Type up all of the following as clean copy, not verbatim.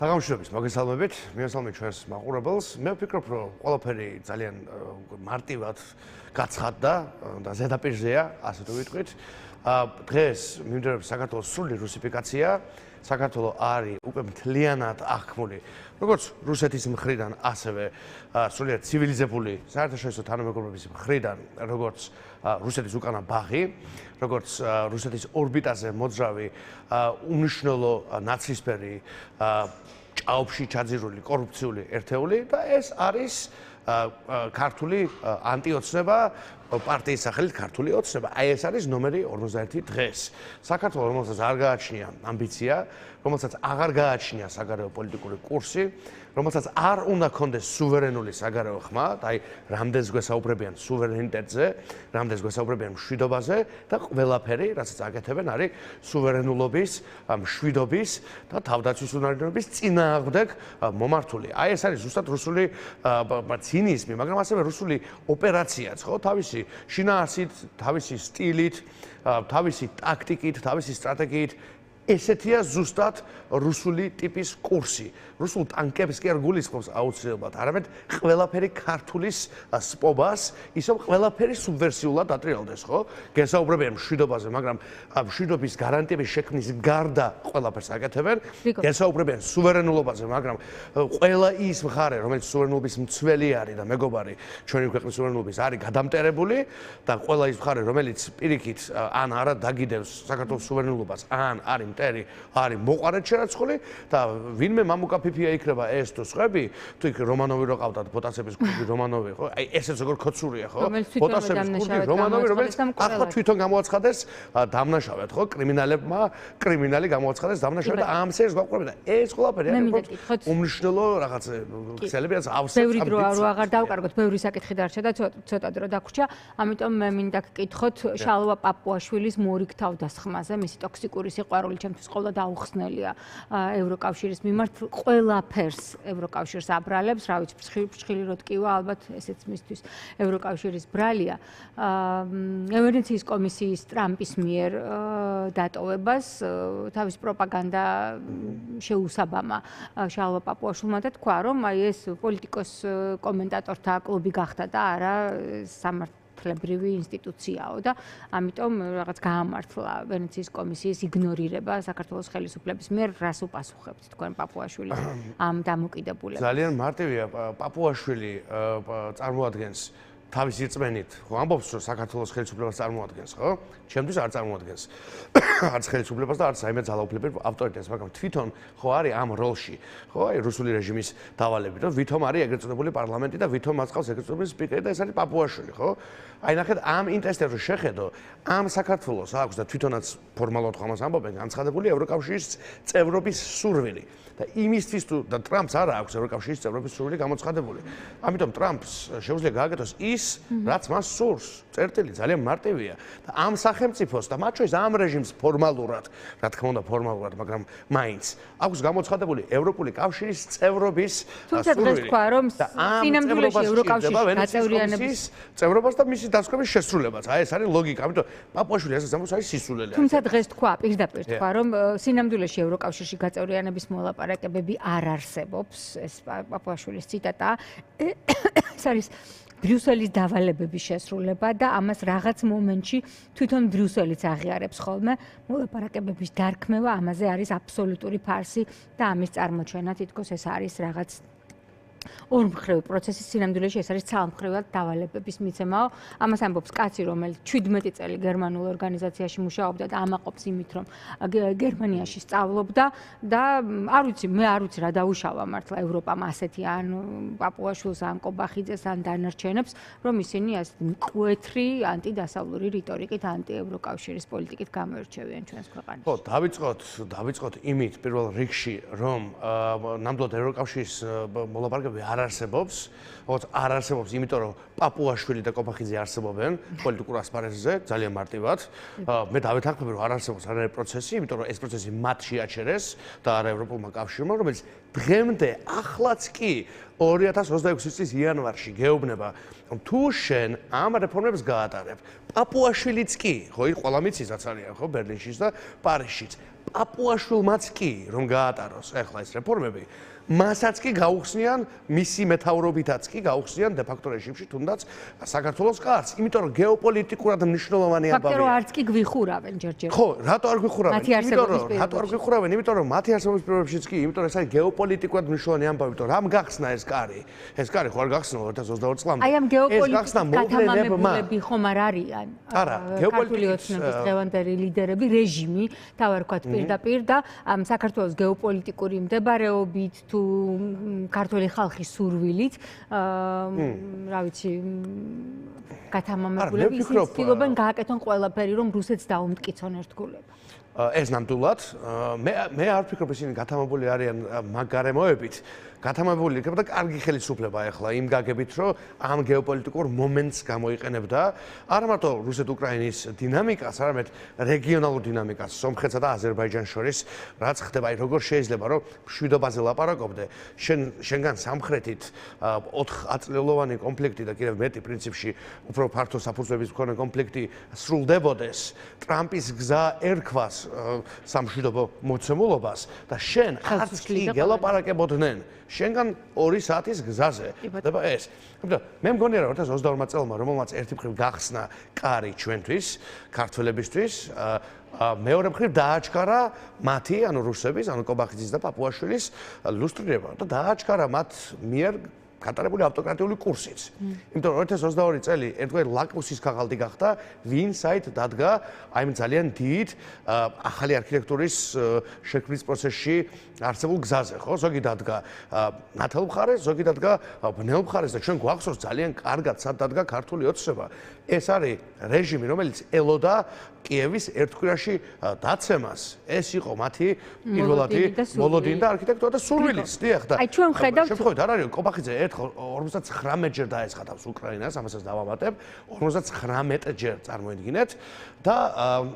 Საგამშვიდობის მოგესალმებით, მიესალმებით ჩვენს მაყურებელს. მე ვფიქრობ, რომ ყველაფერი ძალიან მარტივად გაცხადდა და ზედაპირზეა, ასე თუ ვიტყვით. დღეს მიმდინარეობს საქართველოს სრული რუსიფიკაცია. საქართველო არის უკვე მთლიანად აღქმული, როგორც რუსეთის მხრიდან, ასევე სრულიად ცივილიზებული საერთაშორისო თანამეგობრობის მხრიდან, როგორც რუსეთის უკანა ბაღი, როგორც რუსეთის ორბიტაზე მოძრავი უმნიშვნელო ნაცრისფერი ჭაობში ჩაძირული კორუფციული ერთეული და ეს არის ქართული ანტიოცნება პარტიის სახელით ქართული ოცნება. აი ეს არის ნომერი 51 დღეს. საქართველოს რომელსაც არ გააჩნია ამბიცია, რომელსაც აღარ გააჩნია საგარეო პოლიტიკური კურსი, რომელსაც არ უნდა ქონდეს სუვერენული საგარეო ხმა, აი რამდენს გვესაუბრებიან სუვერენიტეტზე, რამდენს გვესაუბრებიან მშვიდობაზე და ყველაფერი, რასაც აკეთებენ, არის სუვერენულობის, მშვიდობის და თავდაცვის უნარიანობის წინააღმდეგ მომართული. აი ეს არის ზუსტად რუსული ცინიზმი, მაგრამ ასევე რუსული ოპერაციაც, ხო, თავისი შინაარსით, თავისი სტილით, თავისი ტაქტიკით, თავისი სტრატეგიით. ესეთია ზუსტად რუსული ტიპის კურსი. რუსულ ტანკებს კი არ გულისხმობს აუცილებლად, არამედ ყველაფერი ქართულის სპობას, ისევ ყველაფერი სუბვერსიულად დატრიალდეს, ხო? გესაუბრებიან მშვიდობაზე, მაგრამ მშვიდობის გარანტიების შექმნის გარდა ყველაფერს აკეთებენ. გესაუბრებიან სუვერენულობაზე, მაგრამ ყველა ის მხარე, რომელიც სუვერენულობის მცველი არის და მეგობარი ჩვენი ქვეყნის სუვერენულობის არის გადამტერებული და ყველა ის მხარე, რომელიც პირიქით ან არა დაგიდევს საქართველოს სუვერენულობას, ან არის მტერი, არის მოყარეთ შერაცხული და ვინმე მამუკაფიფია იქნება ეს თუ სხვები, თუ იქ რომანოვი რო ყავდათ ბოტასების კლუბი რომანოვი, ხო? აი ესეც როგორ ქოცურია, ხო? ბოტასების კლუბი რომანოვი, რომელიც ახლა თვითონ გამოაცხადეს დამნაშავედ, ხო? კრიმინალი გამოაცხადეს დამნაშავედ და ამ სერს გვაყურებენ და ეს ყველაფერი არის უმნიშვნელო რაღაც ქსელებიაც ავსებს. ბევრი დრო აღარ დავკარგოთ, ბევრი საკითხი დარჩა და ცოტა დრო დაგვრჩა, ამიტომ მე მინდა გკითხოთ შალვა პაპუაშვილის მორიგ თავდასხმაზე, მისი ტოქსიკური სიყვარული ჩემთვის ყოლა დაუხსნელია ევროკავშირის მიმართ. ყველაფერს ევროკავშირს აბრალებს, რა ვიცი, ფრჩხილი რო ტკივა, ალბათ ესეც მისთვის ევროკავშირის ბრალია. ვენეციის კომისიის ტრამპის მიერ დატოვებას თავის პროპაგანდა შეუსაბამა შალვა პაპუაშვილმა და თქვა, რომ აი ეს პოლიტიკოს კომენტატორთა კლუბი გახდა და არა სამართლებრივი ინსტიტუციაო და ამიტომ რაღაც გაამართლა ვენეციის კომისიის იგნორირება საქართველოს ხელისუფლების მიერ. რას უპასუხებთ თქვენ პაპუაშვილის ამ დამოკიდებულებას? ძალიან მარტივია. პაპუაშვილი წარმოადგენს თავის რწმენით, ხო, ამბობს, რომ საქართველოს ხელისუფლებას წარმოადგენს, ხო? ჩემთვის არ წარმოადგენს. არც ხელისუფლებას და არც საიმე ძალაუფლებელ ავტორიტეტს, მაგრამ თვითონ ხო არის ამ როლში, ხო, აი რუსული რეჟიმის დავალებით, რომ ვითომ არის ეგრეთ წოდებული პარლამენტი და ვითომ მაწყავს ეგრეთ წოდებული სპიკერი და ეს არის პაპუაშვილი, ხო? აი ნახეთ, ამ ინტერესებს რო შეხედო, ამ საქართველოს აქვს და თვითონაც ფორმალურად ხო ამას ამბობენ, განცხადებული ევროკავშირის წევრობის სურვილი. და იმისთვის თუ და ტრამპს არ აქვს ევროკავშირის წევრობის სურვილი გამოცხადებული. ამიტომ ტრამპს შეუძლია გააკეთოს ის, რაც მას სურს. წერტილი ძალიან მარტივია და ამ სახელმწიფოს და მათ შორის ამ რეჟიმს ფორმალურად, რა თქმა უნდა ფორმალურად, მაგრამ მაინც აქვს გამოცხადებული ევროპული კავშირის წევრობის სურვილი. თუმცა დღეს თქვა, რომ სინამდვილეში ევროკავშირის გაწევრიანების წევრობას და მისი დასკვნების შესრულებას. აი ეს არის ლოგიკა. ამიტომ პაპუაშვილი ასე ამბობს, არის სისულელე. თუმცა დღეს თქვა, პირდაპირ თქვა, რომ სინამდვილეში ევროკავშირში გაწევრიანების მოლაპარაკებები არ არსებობს. ეს პაპუაშვილის ციტატაა. ეს არის ბრიუსელის დავალებების შესრულება და ამას რაღაც მომენტში თვითონ ბრიუსელიც აღიარებს ხოლმე. მოლაპარაკებების დარქმევა ამაზე არის აბსოლუტური ფარსი და ამის წარმოჩენა თითქოს ეს არის რაღაც ორმხრივი პროცესი. სინამდვილეში ეს არის ცალმხრივად დავალებების მიცემაო. ამას ამბობს კაცი, რომელიც 17 წელი გერმანულ ორგანიზაციაში მუშაობდა და ამაყობს იმით, რომ გერმანიაში სწავლობდა და არ ვიცი, მე არ ვიცი რა დაუშავა მართლა ევროპამ ასეთი ან პაპუაშვილს ან კობახიძეს ან დანარჩენებს, რომ ისინი ასე მკვეთრი ანტიდასავლური რიტორიკით, ანტიევროკავშირის პოლიტიკით გამოირჩევიან ჩვენს ქვეყანაში. ხო, დავიწყოთ იმით პირველ რიგში, რომ ნამდვილად ევროკავშირის მოლაპარაკებები არ არსებობს, როგორც არ არსებობს, იმიტომ რომ პაპუაშვილი და კობახიძე არსებობენ პოლიტიკურ ასპარეზზე, ძალიან მარტივად. მე დავეთანხმები, რომ არ არსებობს არანაირი პროცესი, იმიტომ რომ ეს პროცესი მათ შეაჩერეს და არა ევროპულმა კავშირმა, რომელიც დღემდე ახლაც კი 2026 წლის იანვარში გეუბნება, რომ თუ შენ ამ რეფორმებს გაატარებ, პაპუაშვილიც კი, ხო, ყველა მიცის რაც არის, ხო, ბერლინშიც და პარიზშიც. პაპუაშვილმაც კი რომ გაატაროს ახლა ეს რეფორმები მასაც კი გაუხსნიან მისი მეთაურობითაც კი გაუხსნიან დე ფაქტო რეჟიმში თუნდაც საქართველოს კარს, იმიტომ რომ გეოპოლიტიკურად მნიშვნელოვანი ამბავია. ფაქტობრივად არც კი გვიხურავენ ჯერჯერობით. ხო, რატო არ გვიხურავენ? რატო არ გვიხურავენ? იმიტომ რომ მათი არსებობის პირობებშიც კი, იმიტომ რომ ეს არის გეოპოლიტიკურად მნიშვნელოვანი ამბავი, იმიტომ რომ რამ გახსნა ეს კარი? ეს კარი ხო არ გახსნა 2022 წლამდე. აი ამ გეოპოლიტიკის გათამამებულები ხომ არ არიან? არა, ქართული ოცნების დღევანდელი ლიდერები, რეჟიმი, თავარ ვქოთ პირდაპირ და ამ საქართველოს გეოპოლიტიკური მდებარეობით თუ ქართული ხალხის სურვილით, რა ვიცი, გათამამებულები ისიც ცდილობენ გააკეთონ ყველაფერი, რომ რუსეთს დაუმტკიცონ ერთგულება. ეს ნამდვილად, მე არ ვფიქრობ ისინი გათამამებული არიან მაგ გარემოებით. გათამამებული იქნება და კარგი ხელისუფლება ახლა იმ გაგებით, რომ ამ გეოპოლიტიკურ მომენტს გამოიყენებდა არა მარტო რუსეთ-უკრაინის დინამიკას, არამედ რეგიონალურ დინამიკას, სომხეთსა და აზერბაიჯანს შორის, რაც ხდება, აი როგორ შეიძლება, რომ მშვიდობაზე ლაპარაკობდე, შენგან სამხრეთით 4 აწლილოვანი კონფლიქტი და კიდევ მეტი პრინციპში უფრო ფართო საფუძვლების მქონე კონფლიქტი სრულდებოდეს, ტრამპის გზა ერქვას სამშვიდობო მოცემულობას და შენ არც კი გელაპარაკებოდნენ შენგან 2 საათის გზაზე ხდება ეს. მე მგონია რომ 2022 წელმა რომელმაც ერთი მხრივ გახსნა კარი ჩვენთვის, ქართველებისთვის, მეორე მხრივ დააჩქარა მათი, ანუ რუსების, ანუ კობახიძის და პაპუაშვილის ლუსტრირება და დააჩქარა მათ მიერ გატარებული ავტოკრატიული კურსიც. იმიტომ რომ 2022 წელი ერთგვარი ლაკმუსის ქაღალდი გახდა, ვინ საით დადგა აი ამ ძალიან დიდ ახალი არქიტექტურის შექმნის პროცესში არსებულ გზაზე, ხო? ზოგი დადგა ნათელ მხარეს, ზოგი დადგა ბნელ მხარეს და ჩვენ გვახსოვს ძალიან კარგად სად დადგა ქართული ოცნება. ეს არის რეჟიმი, რომელიც ელოდა კიევის ერთ კვირაში დაცემას. ეს იყო მათი პირველადი მოლოდინი და არქიტექტურა და სურვილიც, დიახ და აი ჩვენ ვხედავთ შემთხვევით არ არის კობახიძე ერთხელ 59 ჯერ დაესხათავს უკრაინას, ამასაც დავამატებ, 59 ჯერ წარმოიდგინეთ და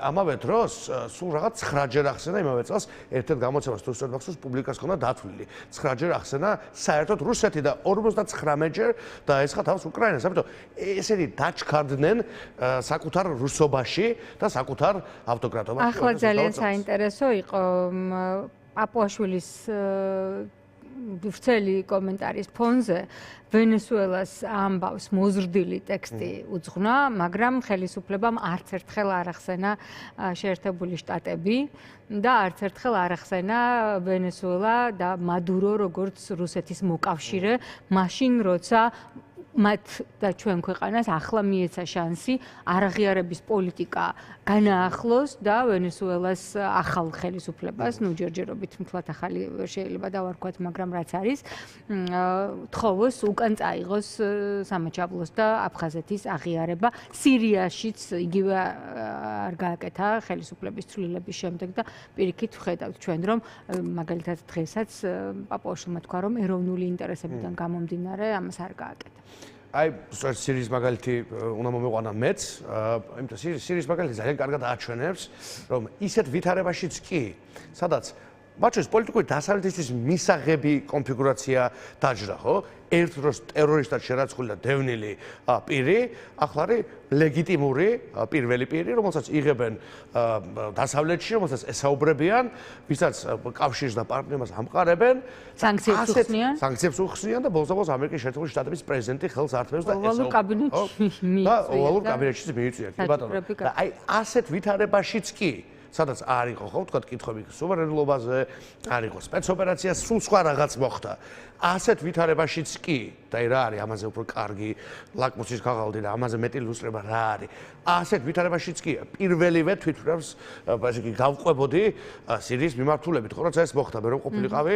ამავე დროს სულ რაღაც 9 ჯერ ახსენა იმავე წელს ერთ-ერთ გამოცემას თუ სწორად მახსოვს პუბლიკას ჰქონდა დათვლილი. 9 ჯერ ახსენა საერთოდ რუსეთი და 59 ჯერ დაესხათავს უკრაინას. ამიტომ ესენი დაჩქარდნენ საკუთარ რუსობაში და საკუთარ ავტოკრატობაში. ახლა ძალიან საინტერესო იყო პაპუაშვილის ვრცელი კომენტარის ფონზე ვენესუელას ამბავს მოზრდილი ტექსტი უძღვნა, მაგრამ ხელისუფლებამ არც ერთხელ არ ახსენა შეერთებული შტატები და არც ერთხელ არ ახსენა ვენესუელა და მადურო როგორც რუსეთის მოკავშირე, მაშინ როცა მათ და ჩვენ ქვეყანას ახლა მიეცა შანსი არაღიარების პოლიტიკა განაახლოს და ვენესუელას ახალ ხელისუფლებას, ნუ ჯერჯერობით მთლად ახალი შეიძლება დავარქვათ, მაგრამ რაც არის, თხოვოს უკან წაიღოს სამაჩაბლოს და აფხაზეთის აღიარება. სირიაშიც იგივე არ გააკეთა ხელისუფლების ცვლილების შემდეგ და პირიქით ვხედავთ ჩვენ, რომ მაგალითად დღესაც პაპუაშვილმა თქვა, რომ ეროვნული ინტერესებიდან გამომდინარე ამას არ გააკეთა. აი, სირიის მაგალითი უნდა მომიყვანა მეც, იმიტომ სირიის მაგალითი ძალიან კარგად აჩვენებს, რომ ისეთ ვითარებაშიც კი, სადაც მათ შორის პოლიტიკური დასავლეთისთვის მისაღები კონფიგურაცია დაჯდა, ხო? ერთ დროს ტერორისტად შერაცხული და დევნილი პირი, ახლა არის ლეგიტიმური პირველი პირი, რომელსაც იღებენ დასავლეთში, რომელსაც ესაუბრებიან, ვისაც კავშირს და პარტნიორს ამყარებენ, სანქციებს უხსნიან და ბოლოს ამერიკის შეერთებული შტატების პრეზიდენტი ხელს ართმევს და ოვალურ კაბინეტშიც მიიწვია, კი ბატონო. და აი ასეთ ვითარებაშიც კი სადაც არ იყო ხო ვთქვათ კითხვები სუვერენულობაზე, არ იყო სპეცოპერაცია, სულ სხვა რაღაც მოხდა. ასეთ ვითარებაშიც კი და რა არის ამაზე უფრო კარგი ლაკმუსის ქაღალდი და ამაზე მეტი ილუსტრება რა არის. ასეთ ვითარებაშიც კი პირველივე თვითმფრენს ასე იგი გავყვებოდი სირიის მიმართულებით, ხო როცა ეს მოხდა, მე რომ ყოფილიყავი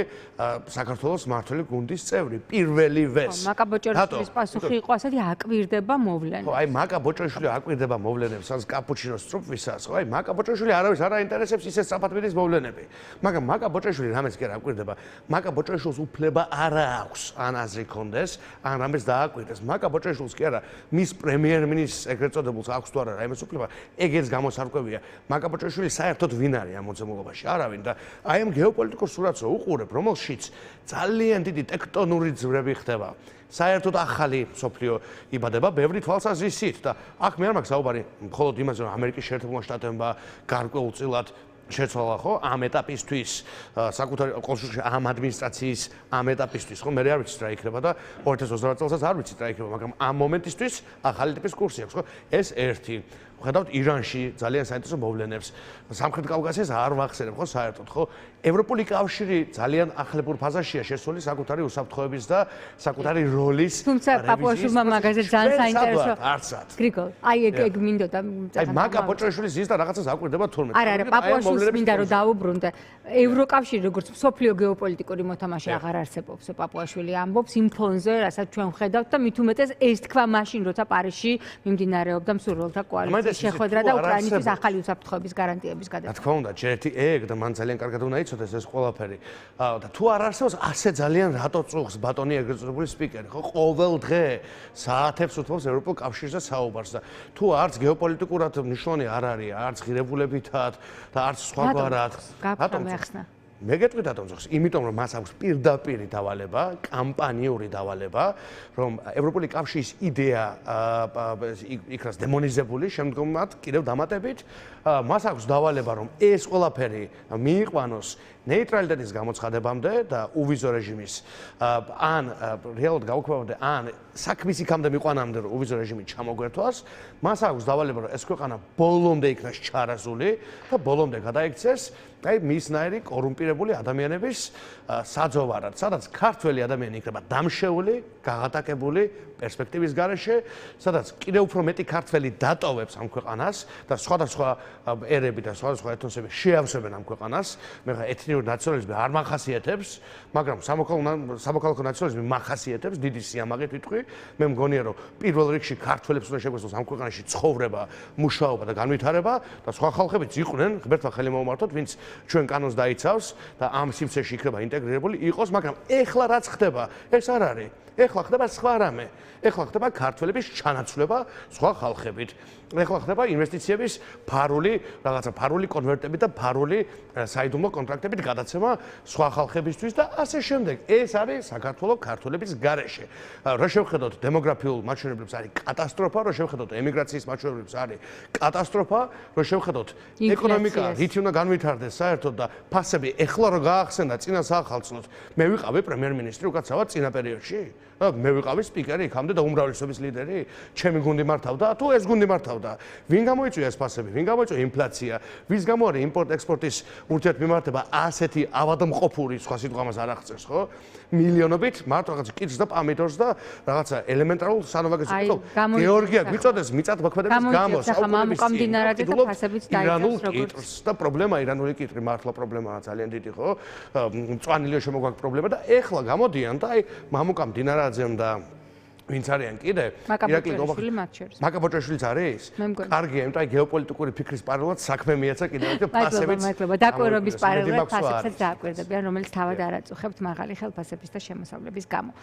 საქართველოს მმართველი გუნდის წევრი, პირველივეს. მაკა ბოჭორიშვილის პასუხი იყო ასეთი აკვირდება მოვლენებს. ხო, აი მაკა ბოჭორიშვილი აკვირდება მოვლენებს, სადაც კაპუჩინოს სტრუპვისას, ხო, აი მაკა ბოჭორიშვილი არავის არ აინტერესებს ისე სწრაფად მიდის მოვლენები. მაგრამ მაკა ბოჭორიშვილი რამეს კი არ აკვირდება, მაკა ბოჭორიშვილს უფლება არა აქვს ან აზრი კონდეს, ან რამეს დააკვირდეს. მაკა ბოჭორიშვილს კი არა, მის პრემიერ-მინისტრს ეგრეთ წოდებულს აქვს თუ არა რაიმეს უფლება, ეგეც გამოსარკვევია. მაკა ბოჭორიშვილი საერთოდ ვინ არის ამ მოძებნობაში? არავინ და აი ამ გეოპოლიტიკურ სურათს უყურებ, რომელშიც ძალიან დიდი ტექტონური ძვრები ხდება. საერთოდ ახალი სოფლიო იბადება ბევრი თვალსაზრისით და აქ მე არ მაქვს საუბარი მხოლოდ იმაზე, რომ ამერიკის შეერთებულმა შტატებმა გარკვეულწილად შეცვალა ხო ამ ეტაპისთვის საკუთარი კონსულში ამ ადმინისტრაციის ამ ეტაპისთვის ხო მე არ ვიცი რა იქნება და 2028 წელსაც არ ვიცი რა იქნება მაგრამ ამ მომენტისთვის ახალი ტიპის კურსი აქვს ხო ეს ერთი ხედავთ ირანში ძალიან საინტერესო მოვლენებს სამხრეთ კავკასიას არ ვახსენებ ხო საერთოდ ხო ევროპული კავშირი ძალიან ახლებურ ფაზაშია შესული საკუთარი უსაფრთხოების და საკუთარი როლის თუმცა პაპუაშვილმა მაგაზე ძალიან საინტერესო არცად გრიგოლ აი ეგ მინდოდა აი მაკა პოჭრაშვილის ზის და რაღაცას აკვირდება თურმე არა პაპუაშვილს მინდა რომ დაუბრუნდე ევროკავშირი როგორც მსოფლიო გეოპოლიტიკური მოთამაშე აღარ არსებობს პაპუაშვილი ამბობს იმ ფონზე რასაც ჩვენ ვხედავთ და მით უმეტეს ეს თქვა მაშინ როცა პარიზში მიმდინარეობდა მსურველთა კოალიციის შეხვედრა და უკრაინისთვის ახალი უსაფრთხოების გარანტიების გადაწყვეტა. რა თქმა უნდა, ჯერეთი ეგ და მან ძალიან კარგად უნდა იცოდეს ეს ყველაფერი. და თუ არ არსებობს ასე ძალიან რატო წუხს ბატონი ეგრეთ წოდებული სპიკერი, ხო? ყოველ დღე საათებს უთმობს ევროპულ კავშირზე საუბარს და თუ არც გეოპოლიტიკურად მნიშვნელოვანი არ არის, არც ღირებულებითად და არც სხვაგვარად. რატომ ახსნა? მე გეტყვით რატომ წუხს? იმიტომ რომ მას აქვს პირდაპირი დავალება, კამპანიური დავალება, რომ ევროპული კავშირის იდეა იქნას დემონიზებული შემდგომად კიდევ დამატებით, მას აქვს დავალება რომ ეს ყველაფერი მიიყვანოს ნეიტრალიტეტის გამოცხადებამდე და უვიზო რეჟიმის ან რეალურად გაუქმებამდე ან საქმის იქამდე მიყვანამდე რომ უვიზო რეჟიმი ჩამოგვერთვას, მას აქვს დავალება რომ ეს ქვეყანა ბოლომდე იქნას ჩარაზული და ბოლომდე გადაიქცეს აი მისნაირი კორუმპირებული ადამიანების საძოვარად, სადაც ქართველი ადამიანი იქნება დამშეული, გაღატაკებული პერსპექტივის გარეშე, სადაც კიდევ უფრო მეტი ქართველი დატოვებს ამ ქვეყანას და სხვადასხვა ერები და სხვადასხვა ეთნოსები შეავსებენ ამ ქვეყანას. მე ხა ეთნიკური ნაციონალიზმი არ მახასიათებს, მაგრამ სამოქალაქო ნაციონალიზმი მახასიათებს, დიდი სიამაყით ვიტყვი. მე მგონია რომ პირველ რიგში ქართველებს უნდა შეგვეცდოს ამ ქვეყანაში ცხოვრება, მუშაობა და განვითარება და სხვა ხალხებიც იყვნენ, ღმერთმა ხელი მოუმართოთ, ვინც ჩვენ კანონს დაიცავს და ამ სივრცეში იქნება ინტეგრირებული იყოს, მაგრამ ეხლა რაც ხდება, ეს არ არის. ეხლა ხდება სხვა რამე. ეხლა ხდება ქართველების ჩანაცვლება სხვა ხალხებით. ეხლა ხდება ინვესტიციების ფარული, რაღაცა ფარული კონვერტები და ფარული საიდუმლო კონტრაქტებით გადაცემა სხვა ხალხებისთვის და ასე შემდეგ. ეს არის საქართველოს ქართველების გარეშე. რა შევხედოთ დემოგრაფიულ მაჩვენებლებს არის კატასტროფა, რა შევხედოთ ემიგრაციის მაჩვენებლებს არის კატასტროფა, რა შევხედოთ ეკონომიკა რითი უნდა განვითარდეს საერთოდ და ფასები ეხლა რო გაახსენდა წინა საახალწლოდ. მე ვიყავი პრემიერ-მინისტრი უკაცრავად წინა პერიოდში. მე ვიყავი სპიკერი იქამდე და უმრავლესობის ლიდერი, ჩემი გუნდი მართავდა, თუ ეს გუნდი მართავდა. ვინ გამოიწვია ეს ფასები? ვინ გამოიწვია ინფლაცია? ვის გამო არის იმპორტ-ექსპორტის ურთიერთმიმართება ასეთი ავადმყოფური, სხვა სიტყვამას არ აღწევს, ხო? მილიონობით მარტო რაღაც კითხს და პამიდორს და რაღაცა ელემენტარულ სანოვაგეს უკეთო. გეორგია გვიწოდეს მიწათ მოქმედების გამო, გამომდინარე და ფასებიც დაიცავს როგორც და პრობლემა ირანული კიტრი მართლა პრობლემაა ძალიან დიდი, ხო? მწვანილიო შემოგვაქვს პრობლემა და ეხლა გამოდიან და აი მამუკა მდინარაძემ და ვინც არიან კიდე ირაკლი მათ შორის მაკა პოჭრაშვილიც არის კარგია იმიტომ აი გეოპოლიტიკური ფიქრის პარალელად საქმე მიეცა კიდევ და ფასებიც მადლობა დაკვირვების პარალელად ფასებსაც დააკვირდებიან რომელიც თავად არ აწუხებთ მაღალი ხელფასების და შემოსავლების გამო